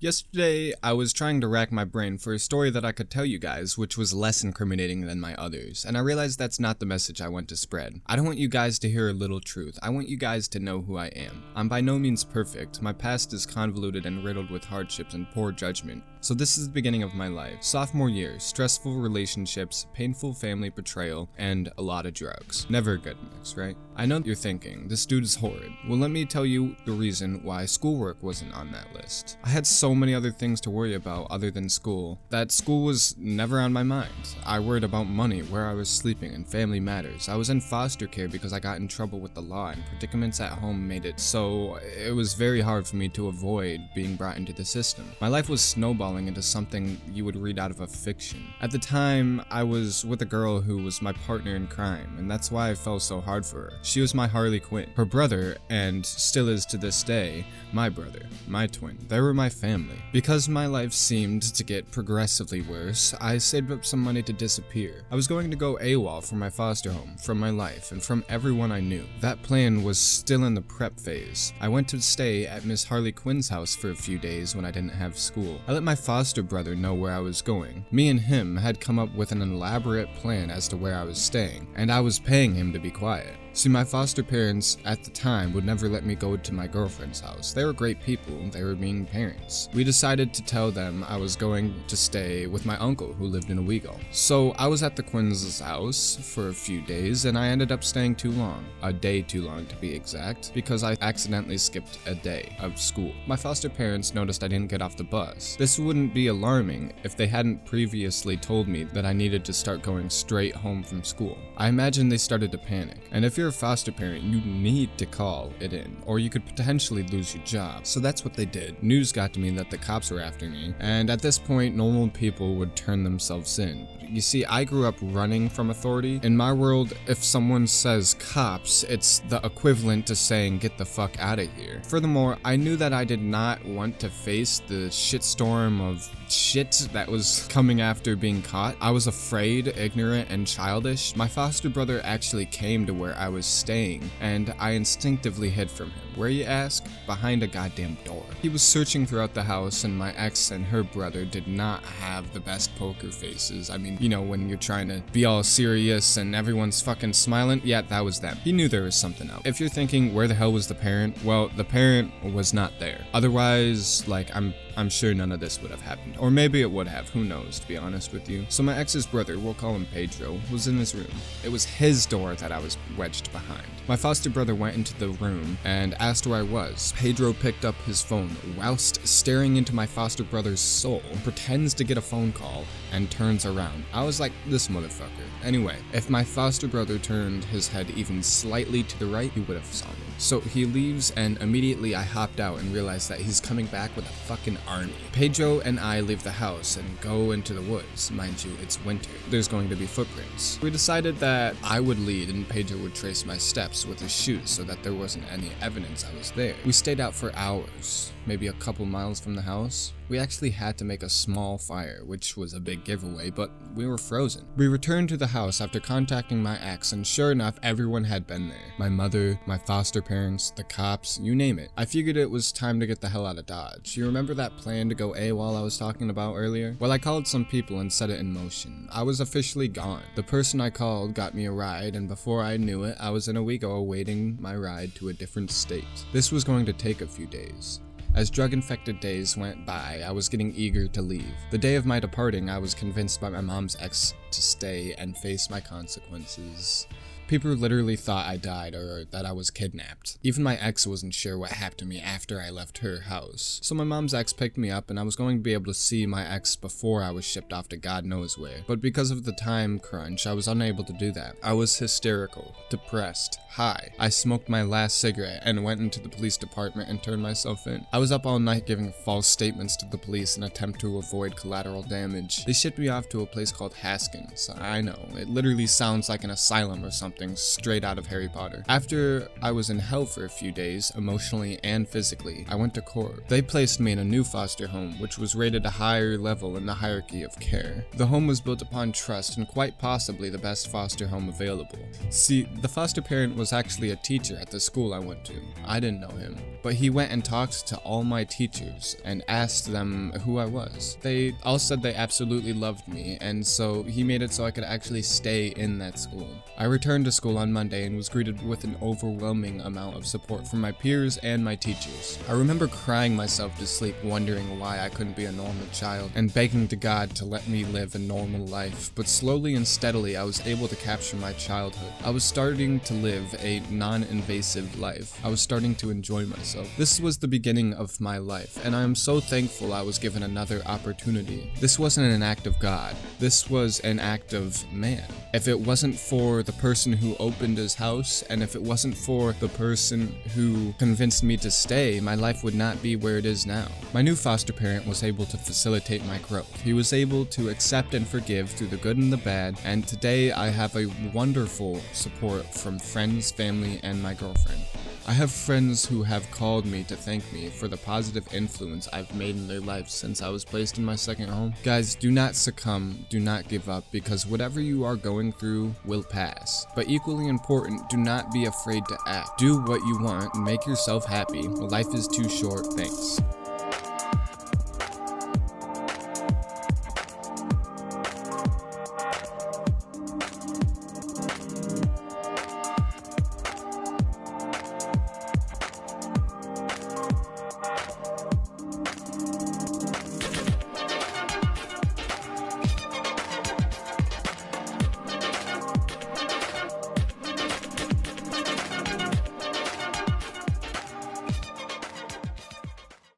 Yesterday, I was trying to rack my brain for a story that I could tell you guys, which was less incriminating than my others, and I realized that's not the message I want to spread. I don't want you guys to hear a little truth, I want you guys to know who I am. I'm by no means perfect, my past is convoluted and riddled with hardships and poor judgment. So this is the beginning of my life. Sophomore year, stressful relationships, painful family betrayal, and a lot of drugs. Never a good mix, right? I know you're thinking, this dude is horrid. Well, let me tell you the reason why schoolwork wasn't on that list. I had so many other things to worry about other than school, that school was never on my mind. I worried about money, where I was sleeping, and family matters. I was in foster care because I got in trouble with the law, and predicaments at home made it so it was very hard for me to avoid being brought into the system. My life was snowballing into something you would read out of a fiction. At the time, I was with a girl who was my partner in crime, and that's why I fell so hard for her. She was my Harley Quinn. Her brother, and still is to this day, my brother, my twin. They were my family. Because my life seemed to get progressively worse, I saved up some money to disappear. I was going to go AWOL from my foster home, from my life, and from everyone I knew. That plan was still in the prep phase. I went to stay at Miss Harley Quinn's house for a few days when I didn't have school. I let my foster brother know where I was going. Me and him had come up with an elaborate plan as to where I was staying, and I was paying him to be quiet. See, my foster parents at the time would never let me go to my girlfriend's house. They were great people, they were mean parents. We decided to tell them I was going to stay with my uncle who lived in Owego. So I was at the Quinns' house for a few days, and I ended up staying too long. A day too long to be exact, because I accidentally skipped a day of school. My foster parents noticed I didn't get off the bus. This wouldn't be alarming if they hadn't previously told me that I needed to start going straight home from school. I imagine they started to panic, and if you're a foster parent, you need to call it in, or you could potentially lose your job. So that's what they did. News got to me that the cops were after me, and at this point, normal people would turn themselves in. You see, I grew up running from authority. In my world, if someone says cops, it's the equivalent to saying get the fuck out of here. Furthermore, I knew that I did not want to face the shitstorm of shit that was coming after being caught. I was afraid, ignorant, and childish. My foster brother actually came to where I was staying, and I instinctively hid from him. Where, you ask? Behind a goddamn door. He was searching throughout the house, and my ex and her brother did not have the best poker faces. I mean, you know, when you're trying to be all serious and everyone's fucking smiling, yeah, that was them. He knew there was something up. If you're thinking, where the hell was the parent? Well, the parent was not there. Otherwise, like, I'm sure none of this would have happened. Or maybe it would have, who knows, to be honest with you. So my ex's brother, we'll call him Pedro, was in his room. It was his door that I was wedged behind. My foster brother went into the room and asked where I was. Pedro picked up his phone whilst staring into my foster brother's soul, pretends to get a phone call, and turns around. I was like, this motherfucker. Anyway, if my foster brother turned his head even slightly to the right, he would have saw me. So he leaves, and immediately I hopped out and realized that he's coming back with a fucking army. Pedro and I leave the house and go into the woods. Mind you, it's winter. There's going to be footprints. We decided that I would lead and Pedro would trace my steps with his shoes so that there wasn't any evidence I was there. We stayed out for hours, maybe a couple miles from the house. We actually had to make a small fire, which was a big giveaway, but we were frozen. We returned to the house after contacting my ex, and sure enough, everyone had been there. My mother, my foster parents, the cops, you name it. I figured it was time to get the hell out of Dodge. You remember that plan to go AWOL I was talking about earlier? Well, I called some people and set it in motion. I was officially gone. The person I called got me a ride, and before I knew it, I was in Owego awaiting my ride to a different state. This was going to take a few days. As drug-infected days went by, I was getting eager to leave. The day of my departing, I was convinced by my mom's ex to stay and face my consequences. People literally thought I died or that I was kidnapped. Even my ex wasn't sure what happened to me after I left her house. So my mom's ex picked me up and I was going to be able to see my ex before I was shipped off to God knows where. But because of the time crunch, I was unable to do that. I was hysterical, depressed, high. I smoked my last cigarette and went into the police department and turned myself in. I was up all night giving false statements to the police in an attempt to avoid collateral damage. They shipped me off to a place called Haskins. I know, it literally sounds like an asylum or something. something straight out of Harry Potter. After I was in hell for a few days, emotionally and physically, I went to court. They placed me in a new foster home, which was rated a higher level in the hierarchy of care. The home was built upon trust and quite possibly the best foster home available. See, the foster parent was actually a teacher at the school I went to. I didn't know him, but he went and talked to all my teachers and asked them who I was. They all said they absolutely loved me, and so he made it so I could actually stay in that school. I returned to school on Monday and was greeted with an overwhelming amount of support from my peers and my teachers. I remember crying myself to sleep, wondering why I couldn't be a normal child, and begging to God to let me live a normal life. But slowly and steadily, I was able to capture my childhood. I was starting to live a non-invasive life. I was starting to enjoy myself. This was the beginning of my life, and I am so thankful I was given another opportunity. This wasn't an act of God. This was an act of man. If it wasn't for the person who opened his house, and if it wasn't for the person who convinced me to stay, my life would not be where it is now. My new foster parent was able to facilitate my growth. He was able to accept and forgive through the good and the bad, and today I have a wonderful support from friends, family, and my girlfriend. I have friends who have called me to thank me for the positive influence I've made in their lives since I was placed in my second home. Guys, do not succumb, do not give up, because whatever you are going through will pass. But equally important, do not be afraid to act. Do what you want and make yourself happy. Life is too short. Thanks.